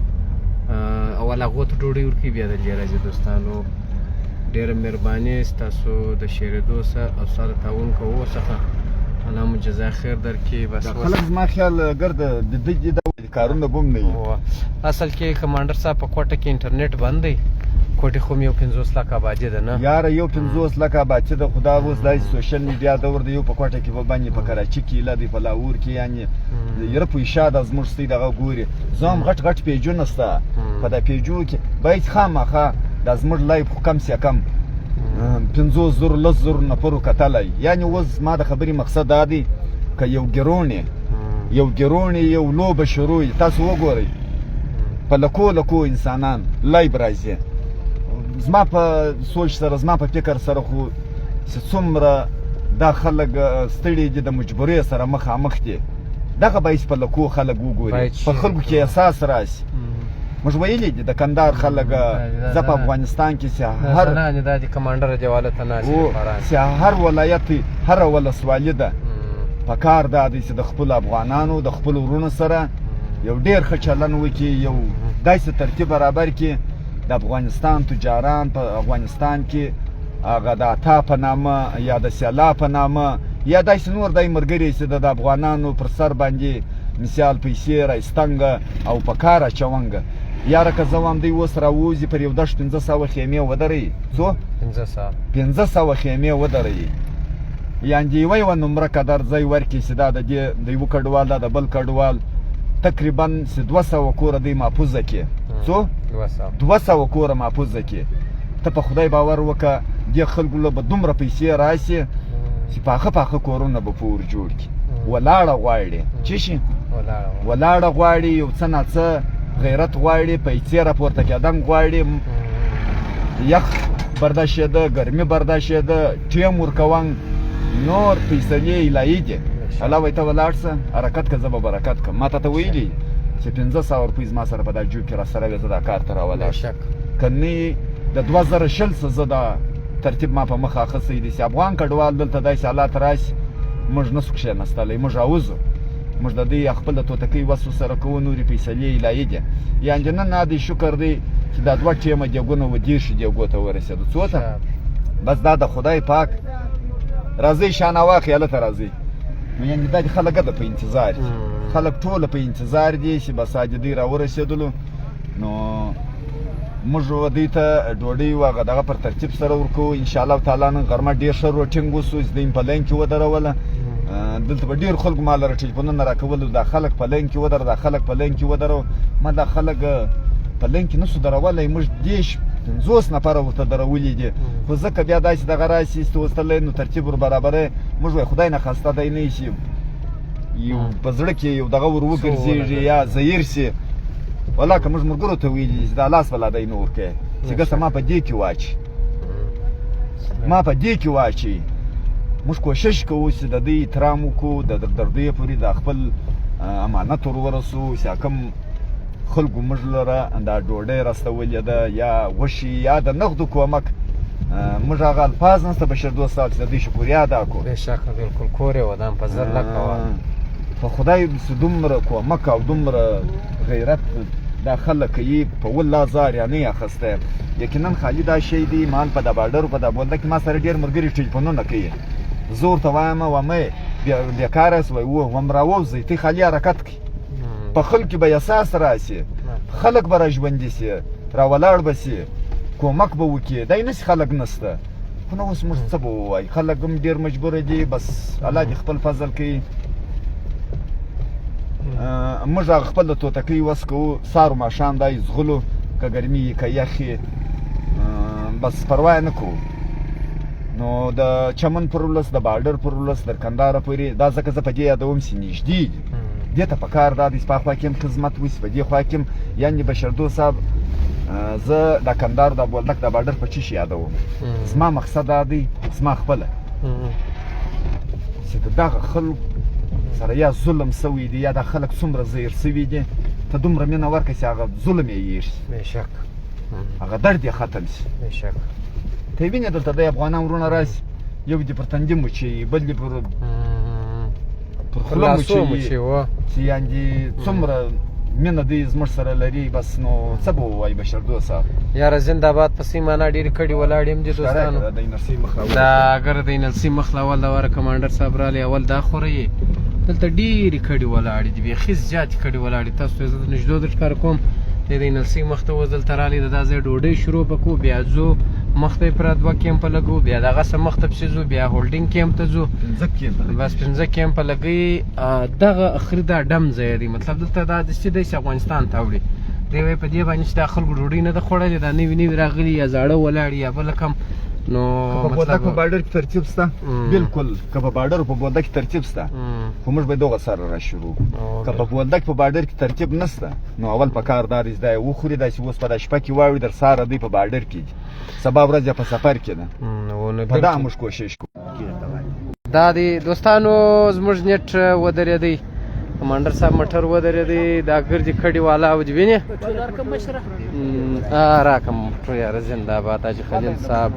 S1: اول هغو ته ډوډۍ ورکوي بیا دلته راځي دوستانو ډېره مهرباني ستاسو د شیرېدو څخه او ستا د تعاون کوو څخه الله مو جزا خیر درکړي بس
S2: خلک زما خیال ګرد د دې ډول کارونه به هم نه وي
S1: اصل کې کمانډر صاحب په کوټه کې انټرنیټ بند دی کوټې خو مې یو 50 لک آبادي ده نه
S2: یاره یو 50 لک آبادي ده خو دا اوس داسې سوشل میډیا دور دی یو په کوټه کې به باندې په کراچي کې ایله دی په لاهور کې یعنې یره په اشا ده زموږ ستۍ دغه ګوري زه هم غټ پیجونه شته په دا پیجو کې باید خامخا دا زموږ لایف خو کم سیا کم 50,000 نفرو کتلی یعنې اوس زما د خبرې مقصد دا دی که یو ګیرونې یو لوبه شروع تاسو وګورئ په لکو انسانان لایب راځي زما په سوچ سره زما په فکر سره خو چې څومره دا خلک ستړي دي د مجبورۍ سره مخامخ دي دغه باید په لکو خلک وګوري په خلکو کې احساس راشي موږ ویلي دي د کندهار خلک زه په افغانستان کې هر ولایت هر ولسوالي ده په کار دا دی چې د خپلو افغانانو د خپلو ورونو سره یو ډېر ښه چلن وکړي یو داسې ترتیب برابر کړي د افغانستان تجاران په افغانستان کې هغه د عطا په نامه یا د سیلا په نامه یا داسې نور دای ملګري چې د افغانانو پر سر باندې مثال پیسې رایستنګه او په کار اچونګه یاره که زه وایم دوی اوس راوځي پر یو 1500 خیمې ودروي څو 500 خیمې ودروي یعنې د یوه نمره قدر ځای ورکړي چې دا د یوه کډوال دا د بل کډوال تقریبا 200 کوره دی محفوظه کې څو 200 کوره محفوظه کې ته په خدای باور وکړه دې خلکو له به دومره پیسې راشي چې پاخه کورونه به پور جوړ کړي ولاړه غواړي چې شي ولاړه غواړي یو څه ناڅه غیرت غواړي پیسې راپورته کېدن غواړي یخ برداشېده ګرمي برداشېده ټیم ورکوان نور فیصلې الهي دي الله وایي ته ولاړ شه حرکت که زه به برکت کړم ما ته ویلي چې 500 روپۍ زما سره په دا جوب کې راسره وي زه دا کار ته راولاړ که نه د 2000 څه زه دا ترتیب ما په مخه اخیستی دی چې افغان کډوال دلته داسې حالات راشي موږ نسو کښېنستلی موږ راوځو موږ د دوی خپله توتکۍ وسو سره کوو نورې فیصلې الهي دي یعنې نن دی شکر دی چې دا 2 ټیمه دیګونه و 10 دیګو ته ورسېدو څو ته بس دا د خدای پاک راځئ شانوا خیاله ته راځئ یعنې دا خلک ده په انتظار خلک ټوله په انتظار دي چې بس دوی راورسېدلو نو موږ دوی ته ډوډۍ هغه دغه پر ترتیب سره ورکوو انشاءالله تعالی نن غرمه ډېر ښه روټینګ وسو چې دوی په لین کې ودروله دلته به ډېر خلکو ما لره ټلیفونونه راکولو دا خلک په لین کې ودره دا خلک په لین کې ودرو ما دا خلک په لین کې نسو درولی موږ 10-50 نفره ورته درولي دي خو ځکه بیا داسې دغه راسي ستوستلی نو ترتیب ور برابری موږ وایو خدای نه خواسته دی نه شي یو په زړه کې یو دغه ور وګرځېږي یا زهیر سي والله که موږ ملګرو ته ویلي چې دا لاس به لا دی نه ورکوي چې ګسه ما په دې کې واچي ما په دې کې واچي موږ کوشش کوو چې د دې احترام وکړو د دردیو پورې د خپل امانت ور ورسو چې کوم خلکو موږ لره دا ډوډۍ راستولې ده یا غوښې یا د نغدو کومک موږ هغه الفاظ نشته بشر دوست صاحب چې د دې شکریا ادا کړو
S1: بېشکه بلکل کور یې ودان په زر لکه وه
S2: په خدای چې دومره کومک او دومره غیرت دا خلک کوي په 10,000 یا نه اخیستی یقینا خالي دا شی دی مال په د باډر په د بولده کې ما سره ډېر ملګري ټلیفونونه کوي زه ورته وایم ومې بیکاره سوی وم راووځئ ته خالي حرکت کوي په خلک به احساس راسي خلک به را ژوندي سي راولاړ به سي کومک به وکړي دی نسي خلک نسته خو نو اوس موږ څه به ووایو خلک هم ډېر مجبوره دي بس الله دې خپل فضل کوي موږ هغه خپل د توتکۍ وس کوو سهار و ماښام دا زغلو که ګرمي وي که یخ بس پروا نه کوو نو د چمن پر ولس د باډر پر ولس د کندهار پورې دا ځکه زه په دې یادوم چې نږدې دي دې ته پکار دا دی چې په خوا کې هم خدمت وشي په دې خوا کې هم یعنې بشردوست صاحب زه د کندهار د بولدک د باډر په څه شي یادوم زما مقصد دا دی زما خپله چې د دغه خلکو سره یا ظلم سوی دی یا د خلک څومره زهیر سوي دي ته دومره مینه ورکړه چې هغه ظلم یې هېر شي
S1: بېشکه
S2: هغه درد یې ختم شي
S1: بېشکه
S2: ته یې وینې دلته د افغانان وروڼه راسي یو دې پر تندي مچوي بل دې پر خوله مچوي چې یعنې څومره مینه دوی زموږ سره لري بس نو څه به ووایي بشردوست صاحب
S1: یاره زنده‌باد په سیمانه ډېرې کډې ولاړې هم دي دوستانو دا اگر د انلسي مخ له اول د واره کمانډر صاحب رالی اول دا خورئ دلته ډېرې کډې ولاړې دي بیخي زیاتې کډې ولاړې تاسو ته زه د نږدې در ښکاره کوم د انلسي مخ ته اوس دلته رالی د دا ځای ډوډۍ شروع به کوو بیا ځو مخ ته یې پوره 2 کیمپه لګوو بیا دغسې مخ ته پسې ځو بیا هولډینګ کیمپ ته ځو بس 15 کیمپه لګوي دغه اخري دا ډم ځای دی مطلب دلته دا داسې دی چې افغانستان ته وړي دی وایي په دې باندې چې دا خلکو ډوډۍ نه ده خوړلې دا نوي نوي راغلي یا زاړه ولاړ یا بله کم نو
S2: که په بولدک په باډر کې ترتیب شته بلکل که په باډر په بولدک کې ترتیب شته خو موږ به دغه سره را شروع که په بولدک په باډر کې ترتیب نشته نو اول په کار دا دی دا وخوري داسې اوس په دا شپه کې واوړي در سهاره دی په باډر کې دي سبا ورځ یې په سفر کې ده په دا موږ کوشش کوو
S1: دا دی دوستانو زموږ نیټ ودرېدی کمانډر صاحب موټر ودرېدی دا ګردې کډې والا او دې وینې راکم موټر یاره زنده‌باد حاجي خلیل صاحب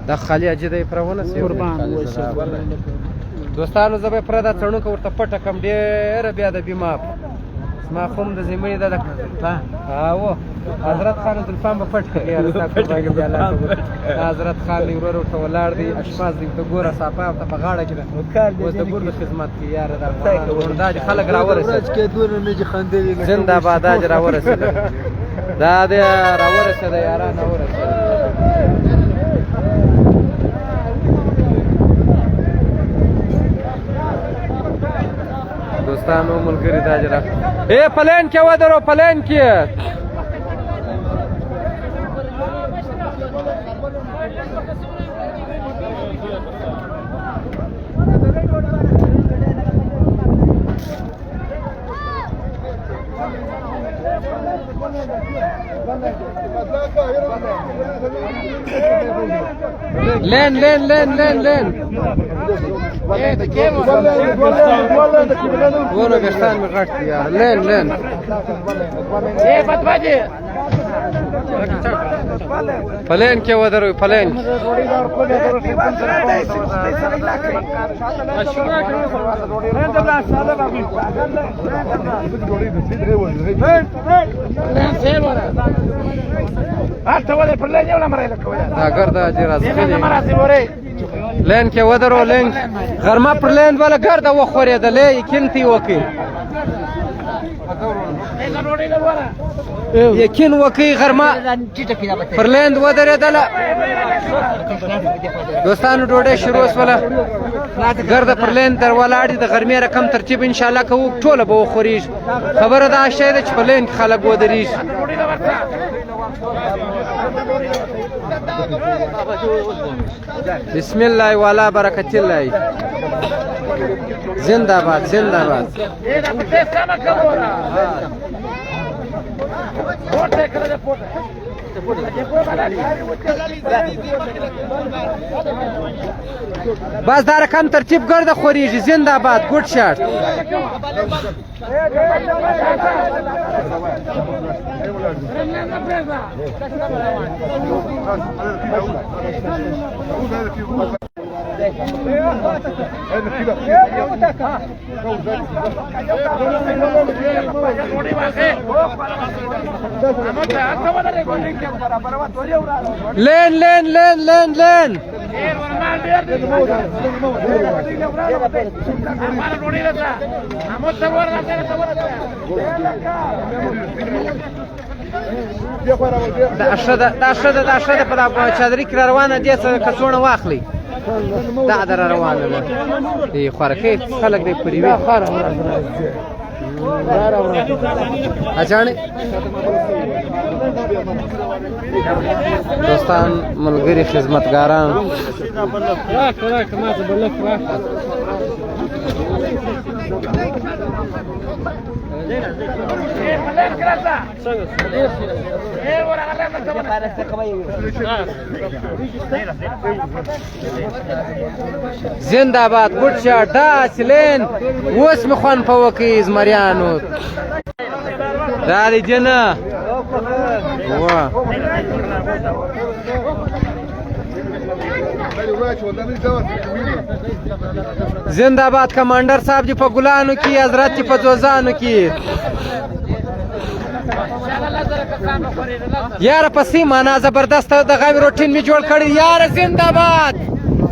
S1: دا خالي حاجي دی پوره ونسې دوستانو زه به یې پوره دا څڼوکه ورته پټه کړم ډېره بیا د بیمار زما خو هم د زمینې دا او حضرت خان عبدالفام به پټ کړي یاره ستا قرباني بیا لاس حضرت خان دی ورور ورته ولاړ دی اشپاز دی ورته ګوره صافه ورته په غاړه کې ده اوس د ګور د خدمت کې یاره د افغانانو دا چې خلک راورسېدل زنده‌باد دا چې راورسېدل دا دی راورسېده یاران راورسېده دوستانو ملګري دا جرا پلین کې ودرو پلین کې لين لين لين لين لين وانا قشطان من غشت يا لين لين ايه فتفاجئ پلین کې ودروي پلین دا ګرده چې راځي لین کې ودرو لین غرمه پر لین ولا ګرده وخورېدلې یقین تی وکي یقین وکړئ غرمه پر لیند ودرېدله دوستانو ډوډۍ شروع شوله ګرده پر لیند در ولاړ دي د غرمې رقم ترتیب انشاءالله کوو ټوله به وخورېږي خبره دا شی ده چې په لیند کې خلک ودرېږي بسم الله والا برکت الله زنده باد زنده باد بس دا رقم ترتیب ګرده خورېږي زنده باد ګوډ شاټ لین لین لین لین لین دا ښه ده په دا چادري کې را روانه دې څه کڅوړه واخلئ دا در روانه ده دی خوارکۍ خلک دی پر یوې اچانې دوستان ملګري خدمتګاران زنده باد ګوډ شاټ داسې لین اوس مې خوند په وکړي زمریانو دا دی جنه زنده باد کمانډر صاحب جی په ګلانو کې حضرت جی په ځوځانو کې یاره په سیمانه زبردسته د غوی روټین مې جوړ کړی یاره زنده باد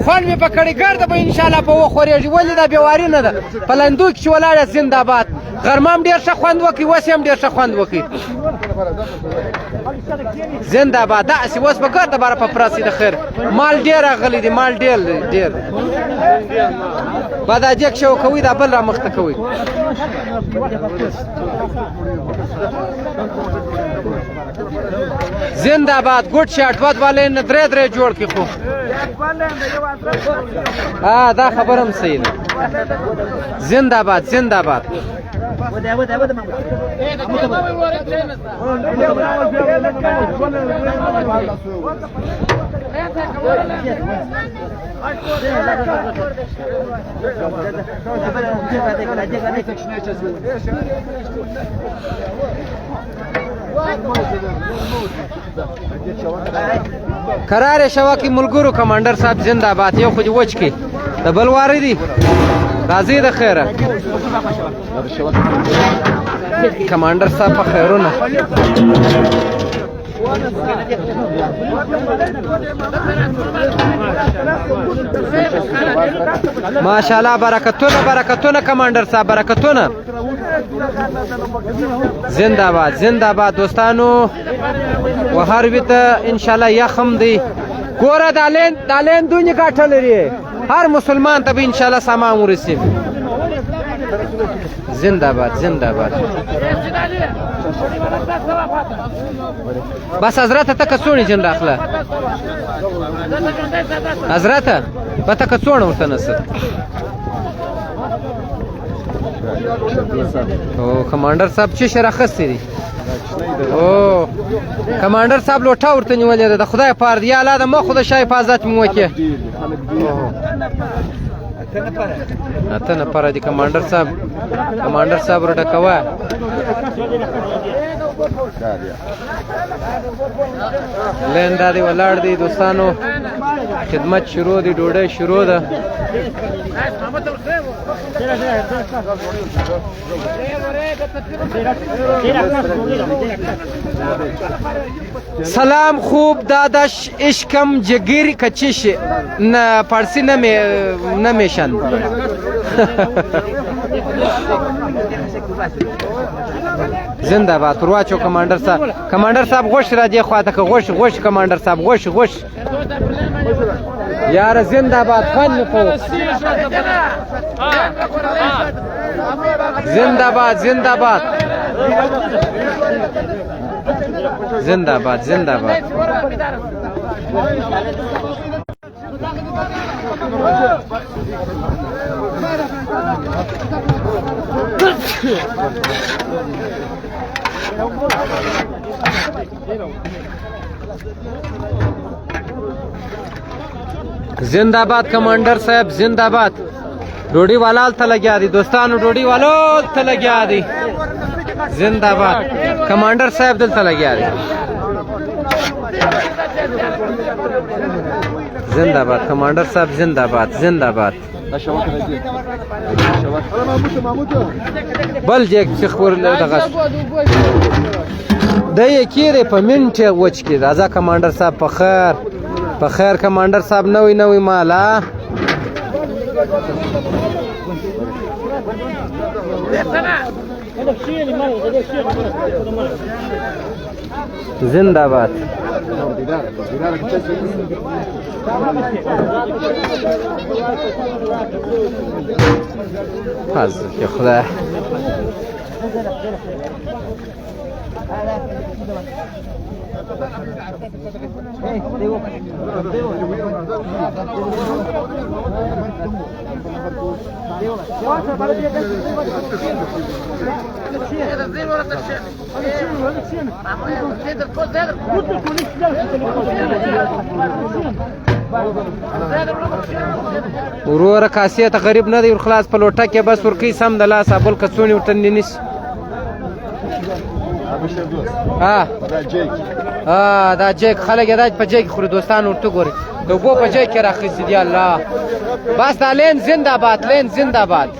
S1: خوند مې په کړی ګرده به انشاءالله په وخورېږي ولې دا بېواري نه ده په لندو کې چې ولاړه زنده باد غرمه هم ډېر ښه خوند وکړي اوس هم ډېر ښه خوند وکړي زنده باد داسې اوس به ګرده باره په پرسې د خیر مال ډېر راغلی دی مال ډېر با دا جګ شو کوئ دا بل را مخته کوئ زنده باد ګوډ شاټ دوه لین درې جوړ کړي خو دا خبر هم صحیح ده زنده باد زنده باد قرار شوا کې ملګرو کمانډر صاحب زنده باد یو خو دې وچ کې د بل واري دي راځي د خیره کمانډر صاحب په خیرونه ماشاءالله برکتونه کمانډر صاحب برکتونه زنده باد زنده باد دوستانو و هر ویته انشاءالله یخم دی ګوره دا لین دونې ګټه لري هر مسلمان ته به انشاءالله سامان ورسي زنده باد زنده باد بس حضرت ته کڅوړې جن راخله حضرت به ته کڅوړه ورته نسه او کمانډر صاحب چې شراخستی دي او کمانډر صاحب لوټه ورته نیولې ده د خدای پاره دی الله د مخ د شای حفاظت مو وکړي اته نه پاره دي کمانډر صاحب ورډکوا لندا دی ولاړ دی دوستانو خدمت شروع دی ډوډۍ شروع ده سلام خوب داداش عشقم جگر کچیش نه پارسی نمیشن زنده باد پر واچو کمانډر صاحب کمانډر صاحب غوښ را دی خواته که غوښ کمانډر صاحب غوښ یار زنده باد فن کو زنده باد زنده باد زنده باد زنده باد زندہ باد کمانڈر صاحب زندہ باد ڈوڑی والا تھا لگیا دی دوستانو ڈوڑی والو تھا لگیا دی زندہ باد کمانڈر صاحب دل تھا لگیا دی زندہ باد کمانڈر صاحب زندہ باد زندہ باد بل جیک چخور دغه د یکیره په منټه وچ کې راځه کمانډر صاحب په خیر کمانډر صاحب نوې مالا زنده باد حضرت که خدا وروره کاسیه ته غریب نه دی ور خلاص په لوټه کې بس ورکی سم د لاس ابل کڅونی ورته نیس دا جیک خلک دا په جیک خوري دوستان ورته ګوري د وګو په جیک کې راخېږي دی الله بس دا لین زنده باد لین زنده باد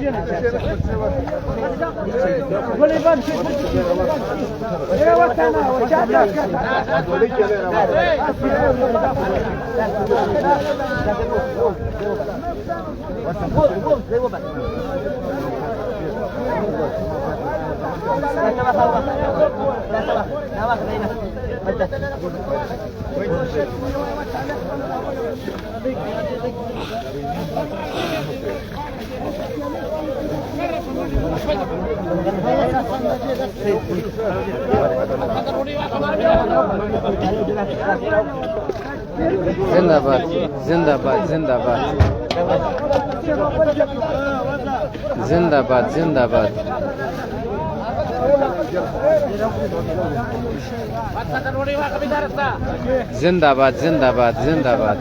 S1: زندہ باد زندہ باد زندہ باد زندہ باد زندہ باد زندہ باد زندہ باد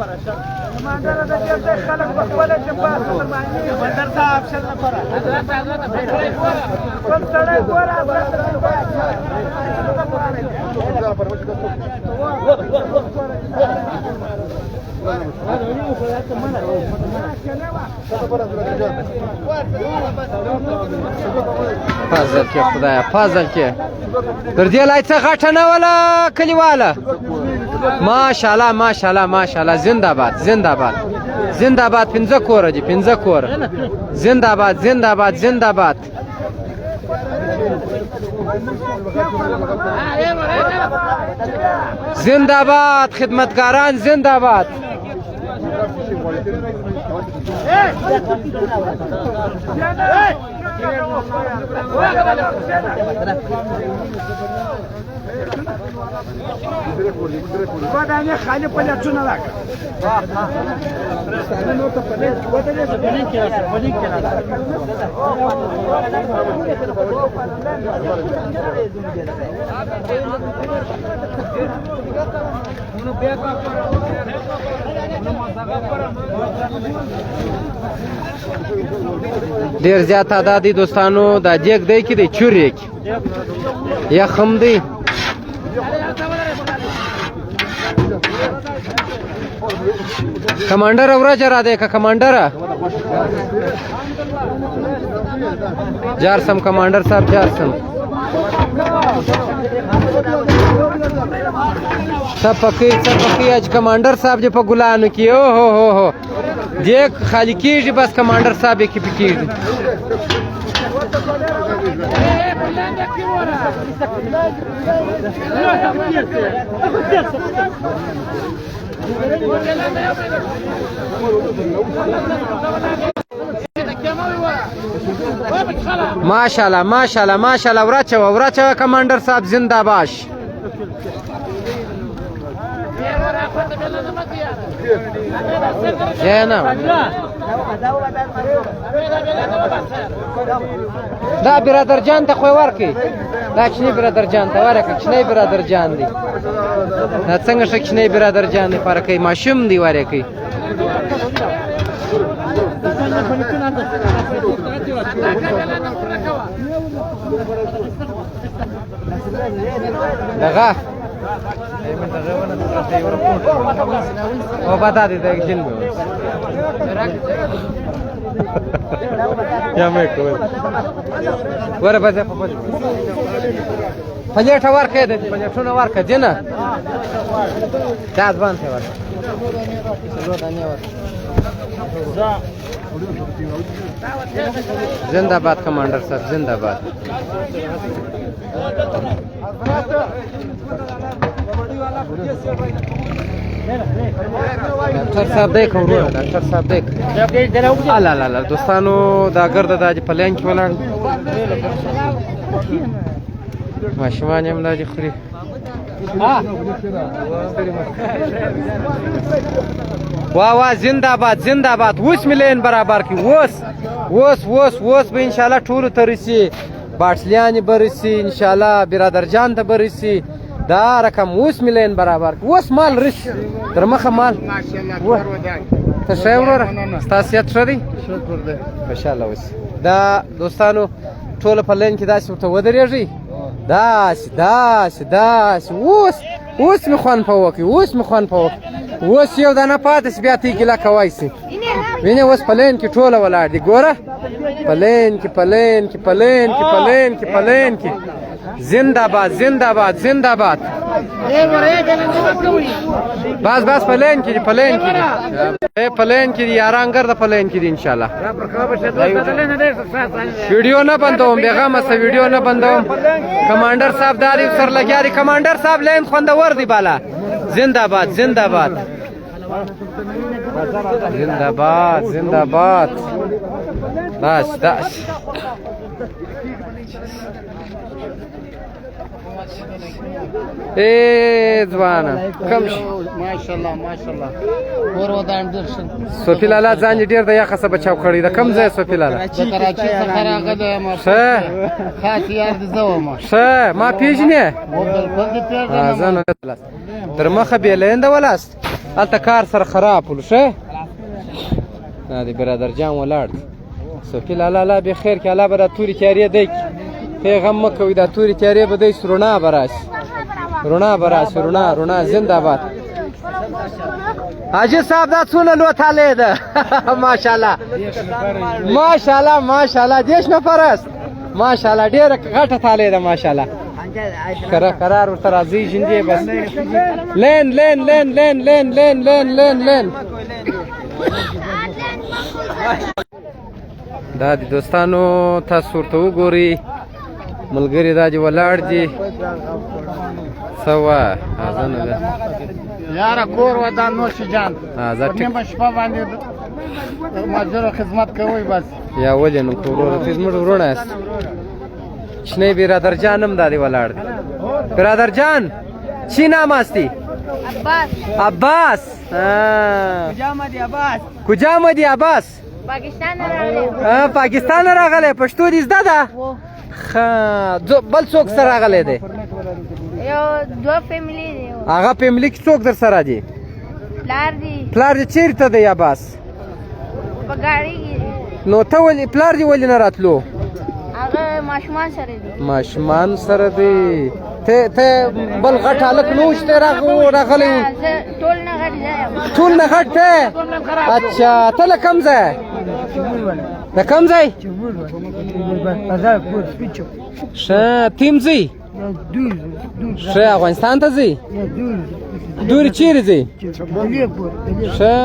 S1: فضل کې خدایا فضل کې در دې لای څه غټه نه ولا کلیواله ماشاءالله ماشاءالله ماشاءالله زنده باد زنده باد زنده باد پنځه کور دي پنځه کور زنده باد زنده باد زنده باد زنده باد خدمتگاران زنده باد
S6: Badanya khali palyachuna laka.
S1: ډیر زیات تعداد دي دوستانو دا دیګ دی کې دی چوریک یا خم دی کمانډر اورا جرا دی کا کمانډر جارسم کمانډر صاحب جارسم سپکی اج کمانډر صاحب جو په ګلانو کې او هو دیک خالی کیږي بس کمانډر صاحب کې پکېږي ماشاءالله ماشاءالله ماشاءالله ورچوه کمانډر صاحب زنده باش دا برادر جان ته خو ورکي دا کښنی برادر جان ته ورکه کښنی برادر جان دی دا څنګه ښه کښنی برادر جان دی فرقی ماشوم دی ورکي دغه او بتا دي دا جن یا مې کوي ور به په پلیټ ورکې ده پلیټونه ورکې دي نه دا ځوان ته ورکې زنده باد کمانډر صاحب زنده باد ډاکټر صاحب دیکھ ورو ډاکټر صاحب دیکھ الا لا لا دوستانو دا ګرد د پلان کې ولاړ ماشومان هم لا دي خوري واه زنده باد زنده باد 20 مليون برابر کی وس به ان شاء الله ټول ترسي باټلیان برسي ان شاء الله برادر جان ته برسي دا رقم 20 مليون برابر وس مال رس در مخه مال ته شاور ستاسیت شری شکر ده ان شاء الله وس دا دوستانو ټول په لین کې داسې ته ودرېږي داس اوس می خوان پوکي اوس یو دانه پاتې بیا تی ګلا کوي سي ویني اوس پلین کې ټوله ولاړ دي ګوره پلین کې زنده باد بس پلین کې یاران ګرځه پلین کې ان شاء الله ویډیو نه بندوم بیغمه سه ویډیو نه بندوم کمانډر صاحب داری سر لګیاري کمانډر صاحب لین خوندور دی بالا زنده باد داش ځوانه کم شي ماشاءالله ور ودان درشن صوفي لالا ځان ډیر د یخه څه بچاو کړی د کم ځای صوفي لالا د کراچي څخه راغلی ما خاص یار د زوما ما پیژنې ځان در مخه بیلند ولاست الته کار سره خراب ول شه دا برادر جان ولاړ صوفي لالا به خیر کې الله به توري تیاری دی پیغام مکوې دا توري تیاری به دی سرونا رونا زنده باد حاجی صاحب دا څونه لوټاله ده ماشاءالله دیش نفر است ماشاءالله ډیره غټه تاله ده ماشاءالله قرار ورته راځي جندې بس لین دا دي دوستانو تاسو ورته وګورئ ملګری دا چې ولاړ دي سوا اذن ده یاره کور ودان نوش جان نیمه شپه باندې ماجر خدمت کوي بس یا ولې نو کورو ته زموږ ورونه است شنه برادر جانم دادی ولاړ برادر جان چی نام استی عباس کجا مدی عباس پاکستان راغله پښتو دې زده ده بل څوک سره راغلی دی
S7: یو دو فیملی دی
S1: هغه فیملی کې څوک در سره دی پلار دې چیرته دی عباس
S7: په ګاډي کې
S1: نو ته ولې پلار دې ولې نه راتلو
S7: هغه
S1: ماشومان سره دی ته بل غټ هلک نو چې راغلی ټول نه غټ ته اچھا ته له کوم ځای د کوم ځای ښه تیم ځئ ښه افغانستان ته ځئ دورې چیرې ځئ ښه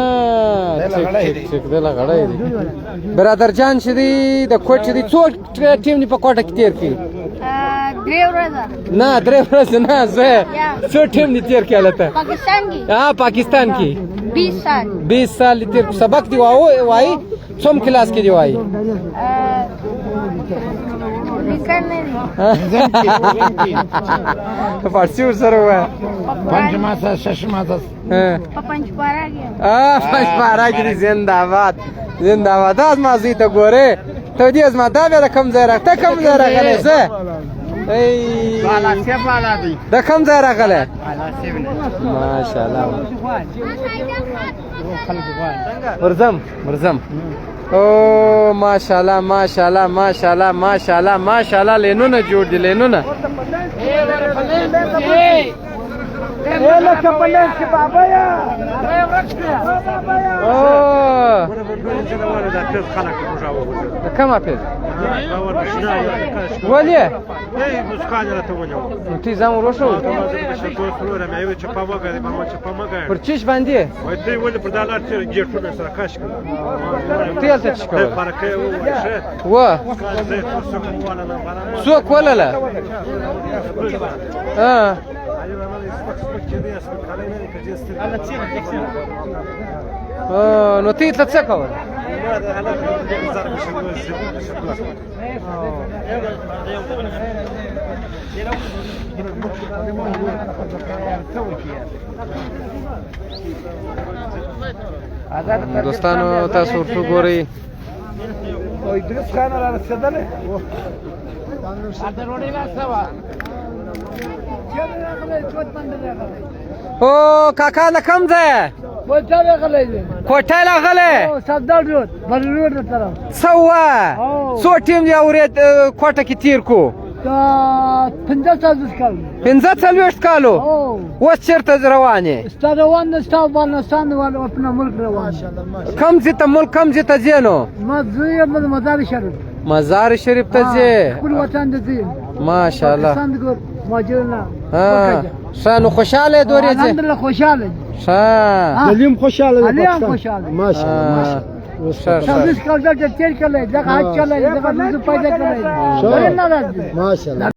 S1: ټیک دی لغړی دی برادر جان چې دی د کوټ چې دی څو ټیم دي په کوټه کې تېر کړي
S7: درې ورځې
S1: نه 3 ورځې نه زه څو ټیم دې تیر کړل ته
S7: پاکستان کې
S1: پاکستان کې
S7: 20 سال
S1: 20 سال دې تیر سبق دی وای څوم کلاس کې دی وای
S7: لیکن نه
S1: دي فارسی ورسره وای
S6: پنځه ماته شش ماته
S7: په پنځ پارا کې
S1: پنځ پارا کې زنده‌باد زنده‌باد از ما زی ته ګوره ته دې از ما دا به کم ځای راځه کم ځای راغلی زه ای
S6: بالا څه بالا دی
S1: دا کم ځای راغلی ماشاءالله ورځم او ماشاءالله ماشاءالله ماشاءالله ماشاءالله ماشاءالله لینونه جوړ دي لینونه
S6: لکه پلان چې بابا یا
S1: د کومه پیز ولې نو تی ځان وروښو پر چیش باندې تی هلته څه کول و څوک ولله نو تی ته څه کول دوستانو تاسو ورته ګورئ
S6: ادریس خان را رسېدلی
S1: او کاکا د کوم ځای کوټه راغلی
S6: سردار روډ بل روډ طرف
S1: څه وه څو ټیم دی اورېد کوټه کې تیر کو
S6: 15 کال
S1: 45 کالو اوس چېرته روان یې
S6: ستا روان نه ستا افغانستان والا خپل ملک روان
S1: کوم ځای ته ملک کوم ځای ته ځې نو
S6: ما زه مزار شریف
S1: مزار شریف ته ځې
S6: خپل وطن ته ځې
S1: ماشاءالله
S6: پاکستان ګور ماجرنا
S1: ښه نو خوشحاله دورې ځې
S6: الحمدلله خوشاله
S1: ښه
S6: علیم خوشاله علیم خوشاله
S1: ماشاءالله
S6: 26 کال دلته تیر کړی دغه حج چلی دغه روزه پیدا کړی ولې نه راځي ماشاءالله